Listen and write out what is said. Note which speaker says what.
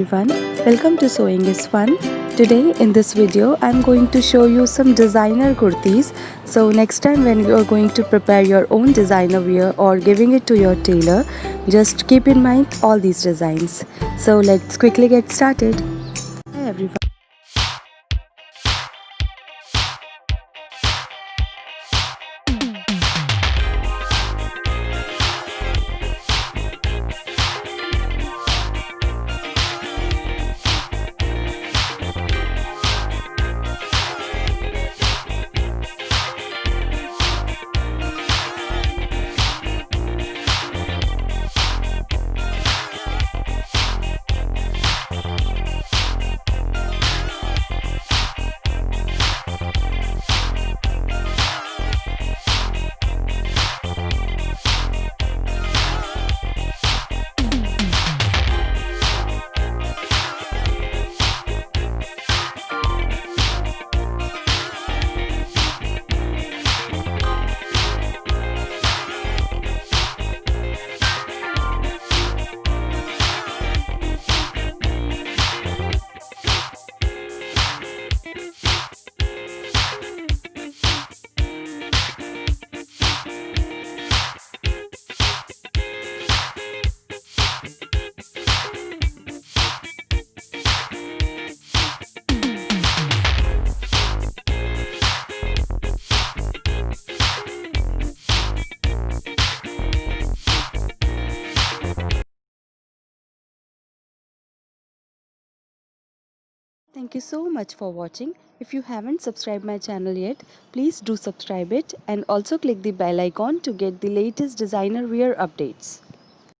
Speaker 1: everyone, welcome to Sewing is Fun. Today in this video I'm going to show you some designer kurtis. So next time when you are going to prepare your own designer wear or giving it to your tailor, just keep in mind all these designs. So let's quickly get started. Hi everyone. Thank you so much for watching. If you haven't subscribed my channel yet, please do subscribe it and also click the bell icon to get the latest designer wear updates.